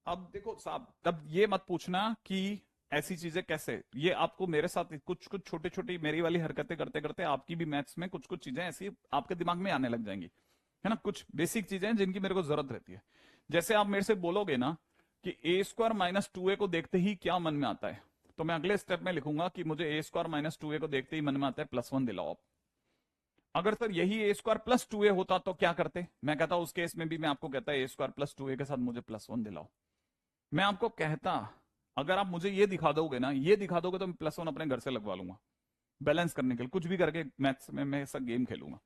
अब देखो साहब, तब ये मत पूछना कि ऐसी चीजें कैसे, ये आपको मेरे साथ कुछ कुछ छोटी छोटी मेरी वाली हरकतें करते करते आपकी भी मैथ्स में कुछ कुछ चीजें ऐसी आपके दिमाग में आने लग जाएंगी, है ना। कुछ बेसिक चीजें हैं जिनकी मेरे को जरूरत रहती है। जैसे आप मेरे से बोलोगे ना कि ए स्क्वायर माइनस टू ए को देखते ही क्या मन में आता है, तो मैं अगले स्टेप में लिखूंगा कि मुझे ए स्क्वायर माइनस टू ए को देखते ही मन में आता है प्लस वन दिलाओ आप। अगर सर यही ए स्क्वायर प्लस टू ए होता तो क्या करते, मैं कहता उस केस में भी मैं आपको कहता ए स्क्वायर प्लस टू ए के साथ मुझे प्लस वन दिलाओ। मैं आपको कहता अगर आप मुझे ये दिखा दोगे ना, ये दिखा दोगे तो मैं प्लस वन अपने घर से लगवा लूंगा बैलेंस करने के लिए, कुछ भी करके मैथ्स में मैं ऐसा गेम खेलूंगा।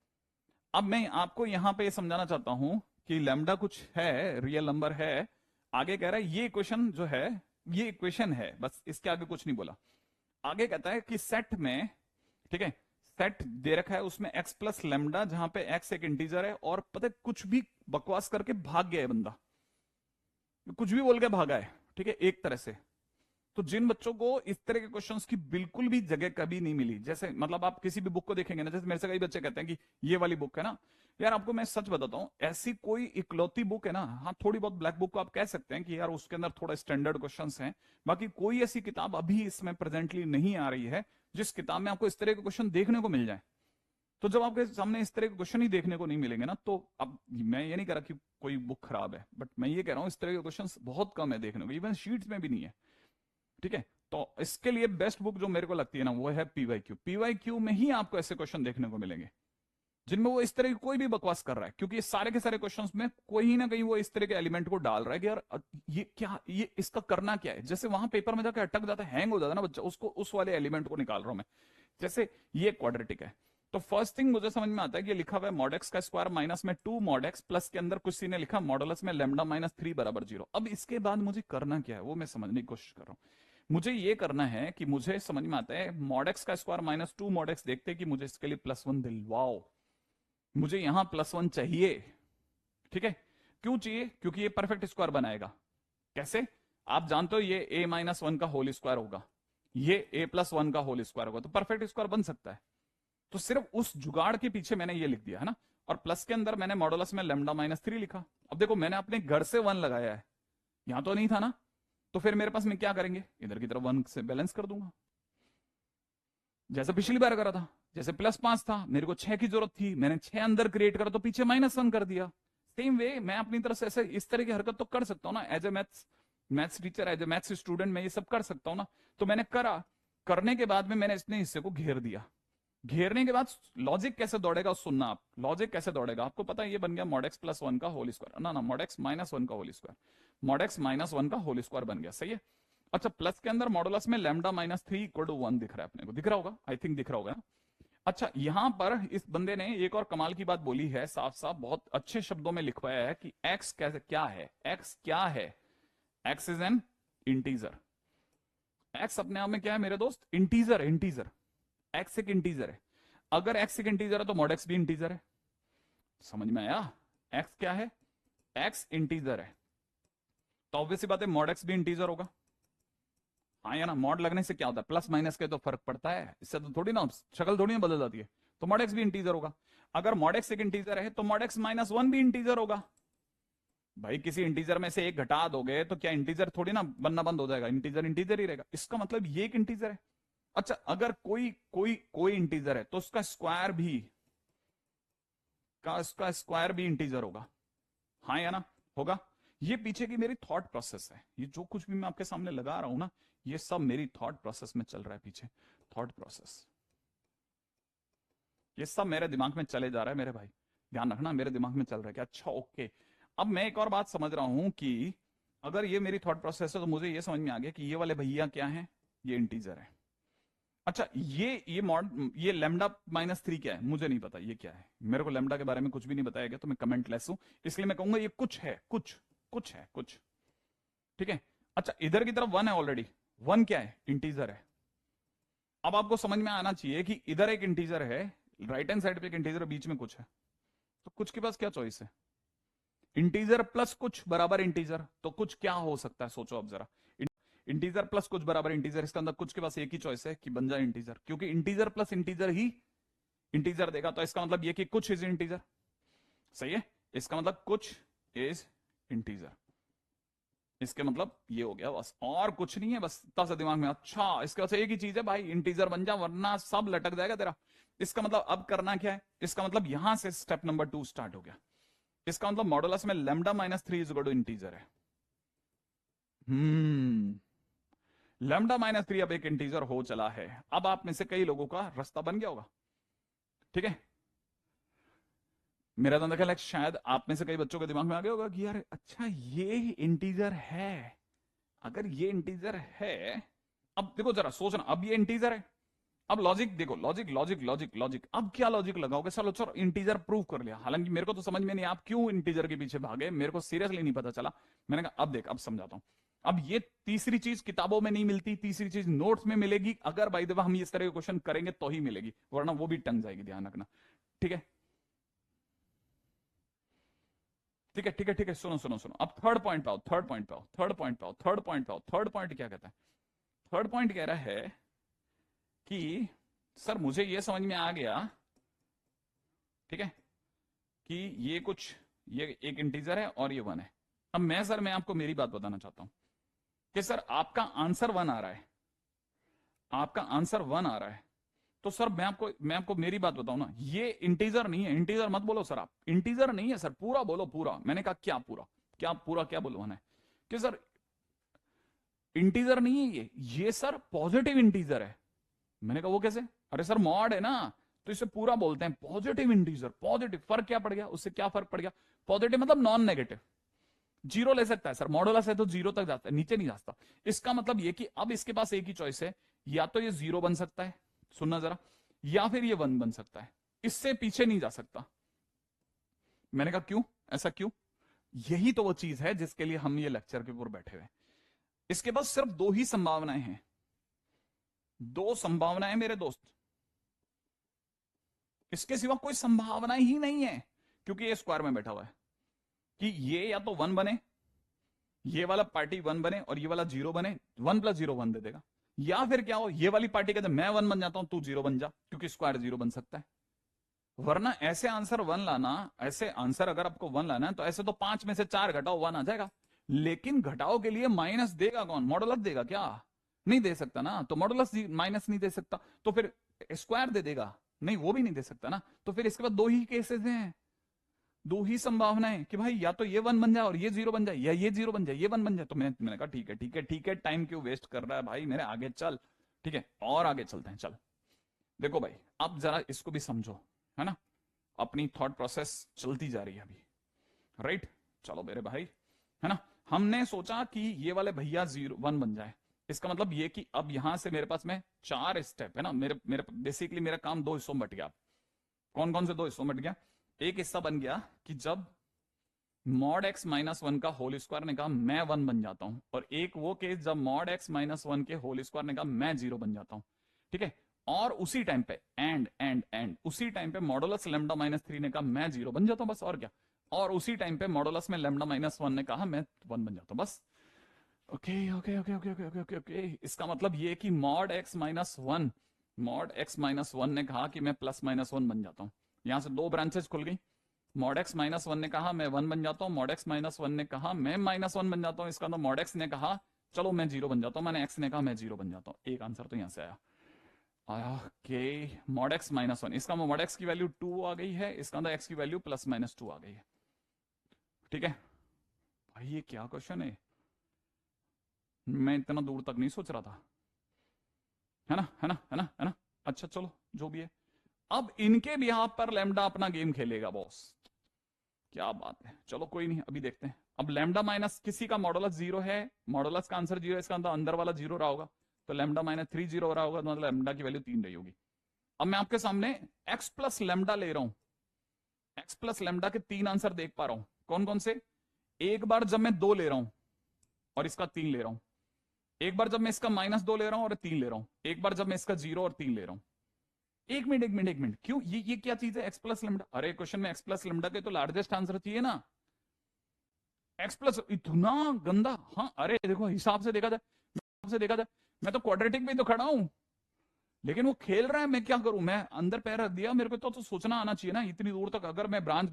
अब मैं आपको यहां पे ये समझाना चाहता हूं कि लैम्डा कुछ है, रियल नंबर है। आगे कह रहा है ये इक्वेशन जो है, ये इक्वेशन है, बस इसके आगे कुछ नहीं बोला। आगे कहता है कि सेट में, ठीक है, सेट दे रखा है उसमें एक्स प्लस लेमडा, जहां पे एक्स एक इंटीजर है, और पता है कुछ भी बकवास करके भाग गया है बंदा, कुछ भी बोल के भागा है, ठीक है, एक तरह से। तो जिन बच्चों को इस तरह के क्वेश्चंस की बिल्कुल भी जगह कभी नहीं मिली, जैसे मतलब आप किसी भी बुक को देखेंगे ना, जैसे मेरे से कई बच्चे कहते हैं कि ये वाली बुक है ना, यार आपको मैं सच बताता हूं, ऐसी कोई इकलौती बुक है ना, हाँ थोड़ी बहुत ब्लैक बुक को आप कह सकते हैं कि यार उसके अंदर थोड़ा स्टैंडर्ड क्वेश्चंस हैं, बाकी कोई ऐसी किताब अभी इसमें प्रेजेंटली नहीं आ रही है जिस किताब में आपको इस तरह के क्वेश्चन देखने को मिल जाए। तो जब आपके सामने इस तरह के क्वेश्चन ही देखने को नहीं मिलेंगे ना, तो अब मैं ये नहीं कह रहा कि कोई बुक खराब है, बट मैं ये कह रहा हूं इस तरह के क्वेश्चन बहुत कम है देखने को, इवन शीट्स में भी नहीं है, ठीक है। तो इसके लिए बेस्ट बुक जो मेरे को लगती है ना, वो है पीवाईक्यू। पीवाईक्यू में ही आपको ऐसे क्वेश्चन देखने को मिलेंगे जिनमें वो इस तरह की कोई भी बकवास कर रहा है, क्योंकि ये सारे के सारे क्वेश्चंस में कोई ना कहीं वो इस तरह के एलिमेंट को डाल रहा है कि यार ये क्या, ये इसका करना क्या है, जैसे वहां पेपर में जाकर अटक जाता है, हैंग हो जाता है ना बच्चा, उसको उस वाले एलिमेंट को निकाल रहा हूं मैं। जैसे ये क्वाड्रेटिक है, तो फर्स्ट थिंग मुझे समझ में आता है कि लिखा हुआ है मॉड एक्स का स्क्वायर माइनस में टू मॉड एक्स प्लस के अंदर कुछ सी ने लिखा मॉडुलस में लेमडा माइनस थ्री बराबर जीरो। अब इसके बाद मुझे करना क्या है वो मैं समझने की कोशिश कर रहा हूँ। मुझे ये करना है कि मुझे समझ में आता है मॉड एक्स का square minus two mod x देखते कि मुझे इसके लिए प्लस वन दिलवाओ, मुझे यहां प्लस वन चाहिए, ठीक है। क्यों चाहिए, क्योंकि ये परफेक्ट स्क्वायर बनाएगा। कैसे, आप जानते हो ये a माइनस वन का होल स्क्वायर होगा, ये a प्लस वन का होल स्क्वायर होगा, तो परफेक्ट स्क्वायर बन सकता है। तो सिर्फ उस जुगाड़ के पीछे मैंने ये लिख दिया है ना, और प्लस के अंदर मैंने मॉडुलस में लेमडा माइनस थ्री लिखा। अब देखो मैंने अपने घर से वन लगाया है, यहां तो नहीं था ना, तो फिर मेरे पास में क्या करेंगे, इधर की तरफ वन से बैलेंस कर दूंगा, जैसे पिछली बार करा था। जैसे प्लस पांच था, मेरे को छह की जरूरत थी, मैंने छह अंदर क्रिएट करा तो पीछे माइनस वन कर दिया। सेम वे मैं अपनी तरफ से ऐसे इस तरह की हरकत तो कर सकता हूँ ना, as a maths teacher, as a maths student मैं ये सब कर सकता हूँ ना। तो मैंने करा, करने के बाद में मैंने इतने हिस्से को घेर दिया। घेरने के बाद लॉजिक कैसे दौड़ेगा सुनना आप, लॉजिक कैसे दौड़ेगा आपको पता है, ये बन गया मॉड एक्स प्लस वन का होल स्क्वायर, ना ना मॉड एक्स माइनस वन का whole square, mod X minus one का होल स्क्वायर बन गया, सही है। अच्छा प्लस के अंदर मॉडुलस में lambda minus three equal to one दिख रहा है, अपने को दिख रहा होगा, आई थिंक दिख रहा होगा ना। अच्छा यहां पर इस बंदे ने एक और कमाल की बात बोली है, साफ साफ बहुत अच्छे शब्दों में लिखवाया है कि x कैसे क्या है, x क्या है, x is an integer. x अपने आप में क्या है मेरे दोस्त, इंटीजर है, इंटीजर। x एक इंटीजर है, अगर x एक इंटीजर है तो मॉड x भी इंटीजर है, समझ में आया। x क्या है, x इंटीजर है, तो ऑब्वियस सी बात है मॉड x भी इंटीजर होगा। हाँ या ना, मॉड लगने से क्या होता है, प्लस माइनस के तो फर्क पड़ता है, इससे तो थोड़ी ना शक्ल थोड़ी ना बदल जाती है। तो मॉड एक्स भी इंटीजर होगा, अगर मॉड एक्स एक इंटीजर है तो मॉड एक्स माइनस वन भी इंटीजर होगा। भाई किसी इंटीजर में से एक घटा दोगे तो क्या इंटीजर थोड़ी ना बनना बंद हो जाएगा, इंटीजर इंटीजर ही रहेगा, इसका मतलब ये एक इंटीजर है। अच्छा अगर कोई कोई कोई इंटीजर है तो उसका स्क्वायर भी, उसका स्क्वायर भी इंटीजर होगा, हाँ या ना, होगा। ये पीछे की मेरी थॉट प्रोसेस है, ये जो कुछ भी मैं आपके सामने लगा रहा हूं ना, ये सब मेरी थॉट प्रोसेस में चल रहा है पीछे, थॉट प्रोसेस, ये सब मेरे दिमाग में चले जा रहा है मेरे भाई, ध्यान रखना मेरे दिमाग में चल रहा है कि अच्छा ओके। अब मैं एक और बात समझ रहा हूं कि अगर ये मेरी थॉट प्रोसेस है तो मुझे ये समझ में आ गया कि ये वाले भैया क्या है, ये इंटीजर है। अच्छा ये मॉड ये लेमडा माइनस थ्री क्या है, मुझे नहीं पता ये क्या है, मेरे को लेमडा के बारे में कुछ भी नहीं बताया गया, तो मैं कमेंट लेस हूं, इसलिए मैं कहूंगा ये कुछ है, कुछ कुछ है कुछ, ठीक है। अच्छा इधर की तरफ वन है ऑलरेडी, वन क्या है, इंटीजर है। अब आपको समझ में आना चाहिए कि इधर एक इंटीजर है, राइट हैंड साइड पे एक इंटीजर, बीच में कुछ है, तो कुछ के पास क्या चॉइस है, इंटीजर प्लस कुछ बराबर इंटीजर, तो कुछ क्या हो सकता है सोचो अब जरा, इंटीजर प्लस कुछ बराबर इंटीजर, इसका अंदर कुछ के पास एक ही चॉइस है कि बन जाए इंटीजर, क्योंकि इंटीजर प्लस इंटीजर ही इंटीजर देगा, तो इसका मतलब ये कि कुछ इज इंटीजर, सही है, इसका मतलब कुछ इज इंटीजर, इसके मतलब ये हो गया बस, और कुछ नहीं है, बस इतना सा दिमाग में। अच्छा, इसके बाद एक ही चीज है भाई, इंटीजर बन जा वरना सब लटक जाएगा तेरा। इसका मतलब अब करना क्या है, इसका मतलब यहां से स्टेप नंबर 2 स्टार्ट हो गया। इसका मतलब मॉडुलस में lambda minus 3 is equal to integer है। लैम्डा माइनस 3 अब एक इंटीजर हो चला है। अब आप में से कई लोगों का रास्ता बन गया होगा, ठीक है। मेरा तो ख्याल है शायद आप में से कई बच्चों के दिमाग में आ गया होगा कि यार अच्छा ये इंटीजर है। अगर ये इंटीजर है, अब देखो जरा सोचना, अब ये इंटीजर है। अब लॉजिक देखो, लॉजिक लॉजिक लॉजिक लॉजिक, अब क्या लॉजिक लगाओगे? चलो इंटीजर प्रूव कर लिया, हालांकि मेरे को तो समझ में नहीं आप क्यों इंटीजर के पीछे भागे, मेरे को सीरियसली नहीं पता चला। मैंने कहा अब देख, अब समझाता हूं। अब ये तीसरी चीज किताबों में नहीं मिलती, तीसरी चीज नोट्स में मिलेगी। अगर बाई द वे हम इस तरह के क्वेश्चन करेंगे तो ही मिलेगी, वरना वो भी टंग जाएगी, ध्यान रखना। ठीक है ठीक है ठीक है ठीक है, सुनो सुनो सुनो, अब थर्ड पॉइंट पे आओ, थर्ड पॉइंट पे आओ, थर्ड पॉइंट पे आओ, थर्ड पॉइंट पे आओ। थर्ड पॉइंट क्या कहता है? थर्ड पॉइंट कह रहा है कि सर मुझे ये समझ में आ गया, ठीक है, कि ये कुछ, ये एक इंटीजर है और ये 1 है। अब मैं आपको मेरी बात बताना चाहता हूं कि सर आपका आंसर 1 आ रहा है, आपका आंसर 1 आ रहा है, तो सर मैं आपको मेरी बात बताऊं ना, ये इंटीजर नहीं है। इंटीजर मत बोलो सर, आप इंटीजर नहीं है सर, पूरा बोलो पूरा। मैंने कहा क्या पूरा, क्या पूरा, क्या बोलवाना है कि सर इंटीजर नहीं है ये सर पॉजिटिव इंटीजर है। मैंने कहा वो कैसे? अरे सर मॉड है ना, तो इसे पूरा बोलते हैं पॉजिटिव इंटीजर। पॉजिटिव, फर्क क्या पड़ गया उससे? क्या फर्क पड़ गया? पॉजिटिव मतलब नॉन नेगेटिव, जीरो ले सकता है सर, मॉडुलस है तो जीरो तक जाता है, नीचे नहीं जाता। इसका मतलब ये कि अब इसके पास एक ही चॉइस है, या तो ये 0 बन सकता है, सुनना जरा, या फिर ये 1 बन सकता है, इससे पीछे नहीं जा सकता। मैंने कहा क्यों, ऐसा क्यों? यही तो वो चीज है जिसके लिए हम ये लेक्चर के ऊपर बैठे हुए। इसके पास सिर्फ 2 ही संभावनाएं हैं, 2 संभावनाएं मेरे दोस्त, इसके सिवा कोई संभावना ही नहीं है, क्योंकि ये स्क्वायर में बैठा हुआ है कि ये या तो 1 बने, ये वाला पार्टी 1 बने और ये वाला 0 बने, 1 + 0 1 दे देगा। या फिर क्या हो, ये वाली पार्टी कहते मैं 1 बन जाता हूं, तू 0 बन जा, क्योंकि स्क्वायर 0 बन सकता है। वरना ऐसे आंसर 1 लाना, ऐसे आंसर अगर आपको 1 लाना है तो ऐसे तो 5 में से 4 घटाओ 1 आ जाएगा। लेकिन घटाओ के लिए माइनस देगा कौन? मॉडुलस देगा क्या? नहीं दे सकता ना, तो मॉडुलस माइनस नहीं दे सकता, तो फिर स्क्वायर दे देगा? नहीं, वो भी नहीं दे सकता ना। तो फिर इसके बाद 2 ही केसेस हैं, 2 ही संभावनाएं कि भाई या तो ये 1 बन जाए और ये 0 बन जाए, या ये 0 बन जाए ये 1 बन जाए। तो मैंने कहा ठीक है ठीक है ठीक है, टाइम क्यों वेस्ट कर रहा है भाई मेरे, आगे चल। ठीक है, और आगे चलते हैं, चल। देखो भाई, अब जरा इसको भी समझो, है ना, अपनी थॉट प्रोसेस चलती जा रही है अभी, राइट। चलो मेरे भाई, है ना, हमने सोचा कि ये वाले भैया 1 बन जाए। इसका मतलब ये कि अब यहां से मेरे पास में 4 स्टेप है ना, मेरे मेरे बेसिकली मेरा काम 2 हिस्सों में बट गया। कौन कौन से 2 हिस्सों में बट गया? एक हिस्सा बन गया कि जब मॉड x माइनस 1 का होल स्क्वायर ने कहा मैं 1 बन जाता हूं, और एक वो केस जब मॉड x माइनस 1 के होल स्क्वायर ने कहा मैं 0 बन जाता हूं। ठीक है, और उसी टाइम पे एंड उसी टाइम पे मॉडुलस लैम्डा माइनस 3 ने कहा मैं 0 बन जाता हूं, बस, और क्या। और उसी टाइम पे मॉडुलस में लैम्डा माइनस 1 ने कहा मैं 1 बन जाता हूं, बस। Okay okay okay okay okay okay okay, इसका मतलब ये कि mod x minus 1, mod x minus 1 ने कहा कि मैं +-1 बन जाता हूं। यहां से 2 ब्रांचेस खुल गई। मॉड x माइनस 1 ने कहा मैं 1 बन जाता हूं, मॉड x माइनस 1 ने कहा मैं -1 बन जाता हूं। इसका मतलब मॉड x ने कहा चलो मैं 0 बन जाता हूं, मैंने x ने कहा मैं 0 बन जाता हूं। एक आंसर तो यहां से आया। ओके, मॉड x माइनस 1, इसका मॉड x की वैल्यू 2 आ गई है, इसका मतलब x की वैल्यू +-2 आ गई है। ठीक है भाई, ये क्या क्वेश्चन है, मैं इतना दूर तक नहीं सोच रहा था, है ना है ना है ना है ना। अच्छा चलो, जो भी है, अब इनके बिहाफ पर लैम्डा अपना गेम खेलेगा बॉस, क्या बात है। चलो कोई नहीं, अभी देखते हैं। अब लैम्डा माइनस किसी का मॉडुलस 0 है, मॉडुलस का आंसर 0 है, इसका अंदर वाला 0 रहा होगा, तो लैम्डा माइनस 3 0 रहा होगा, तो मतलब लैम्डा की वैल्यू 3 रही होगी। अब मैं आपके सामने x प्लस लैम्डा ले रहा हूं, x प्लस लैम्डा के 3 आंसर देख पा रहा हूं, कौन कौन से? एक बार जब मैं 2 ले रहा हूं और इसका 3 ले रहा हूं, एक बार जब मैं इसका -2 ले रहा हूं और 3 ले रहा हूं, एक बार जब मैं इसका 0 और 3 ले रहा हूं। एक मिनट एक मिनट एक मिनट, क्यों ये क्या चीज है x प्लस लेमडा? अरे क्वेश्चन में x प्लस लेमडा के तो लार्जेस्ट आंसर चाहिए ना, x प्लस इतना गंदा। हाँ अरे देखो, हिसाब से देखा जाए, हिसाब से देखा जाए, मैं तो क्वाड्रेटिक में तो खड़ा हूं, लेकिन वो खेल रहा है, मैं क्या करूं, मैं अंदर पैर रख दिया। मेरे को तो सोचना आना चाहिए ना इतनी दूर तक। अगर मैं ब्रांच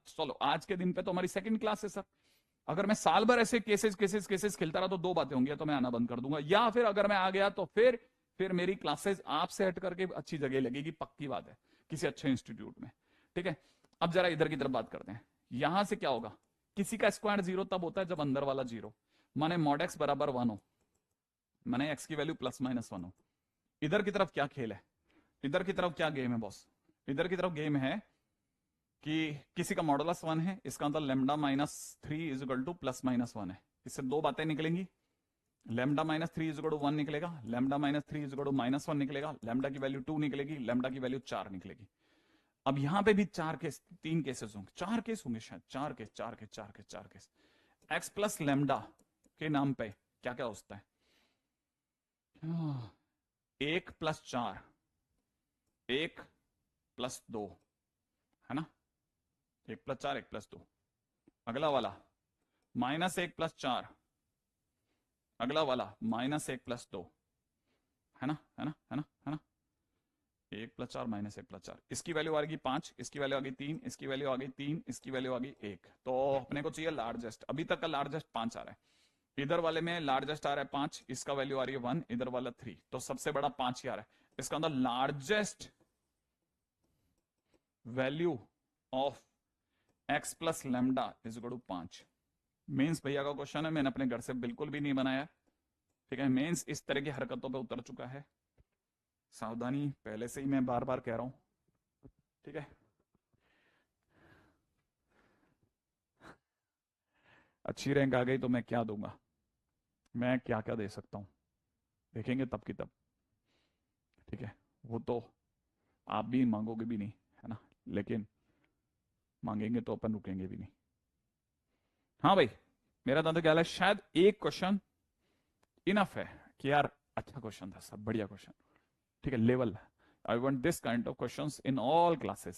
चलो आज के दिन पे तो हमारी सेकंड क्लास है सर, अगर मैं साल भर ऐसे केसेस केसेस केसेस खेलता रहा तो दो बातें होंगी, या तो मैं आना बंद कर दूंगा, या फिर अगर मैं आ गया तो फिर मेरी क्लासेस आप सेट करके अच्छी जगह लगेगी, पक्की बात है, किसी अच्छे इंस्टीट्यूट में। ठीक है, अब जरा इधर की तरफ बात करते हैं। यहां से क्या होगा, किसी का स्क्वायर जीरो तब होता है जब अंदर वाला जीरो, माने मॉड एक्स बराबर 1 हो, माने एक्स की वैल्यू प्लस माइनस 1 हो। इधर की तरफ क्या खेल है, इधर की तरफ क्या गेम है बॉस, इधर की तरफ गेम है कि किसी का मॉडुलस 1 है, इसका मतलब lambda minus 3 is equal to plus minus 1 है। इससे दो बातें निकलेंगी, lambda minus 3 is equal to 1 निकलेगा, lambda minus 3 is equal to minus 1 निकलेगा, लेमडा की वैल्यू 2 निकलेगी, लेमडा की वैल्यू 4 निकलेगी। अब यहां पे भी चार केस, तीन केसेस होंगे, चार केस होंगे शायद, चार केस, चार केस, चार केस, चार केस। एक्स प्लस लेमडा के नाम पे क्या क्या होता है, 1+4, 1+2, है ना, 1+4, 1+2। अगला वाला -1+4, अगला वाला -1+2, है ना, है ना, है ना, है ना। 1+4 -1+4, इसकी वैल्यू आ गई 5, इसकी वैल्यू आ गई 3, इसकी वैल्यू आ गई 3, इसकी वैल्यू आ गई 1। तो अपने को चाहिए लार्जेस्ट, अभी तक का लार्जेस्ट 5 आ रहा है, इधर वाले में लार्जेस्ट आ रहा है 5, इसका वैल्यू आ रही है 1, इधर वाला 3, तो सबसे बड़ा 5 ही आ रहा है। इसका मतलब largest value of X plus lambda is equal to 5। Mains भैया का क्वेश्चन है, मैंने अपने घर से बिल्कुल भी नहीं बनाया, ठीक है। मेंस इस तरह की हरकतों पे उतर चुका है, सावधानी पहले से ही मैं बार बार कह रहा हूं, ठीक है। अच्छी रैंक आ गई तो मैं क्या दूंगा, मैं क्या क्या दे सकता हूं, देखेंगे तब की तब, ठीक है। वो तो आप भी मांगोगे भी नहीं, है ना, लेकिन मांगेंगे तो अपन रुकेंगे भी नहीं। हाँ भाई, मेरा तो ख्याल है शायद एक क्वेश्चन इनफ है कि यार अच्छा क्वेश्चन था, सब बढ़िया क्वेश्चन, ठीक है, level. I want this kind of questions in all classes.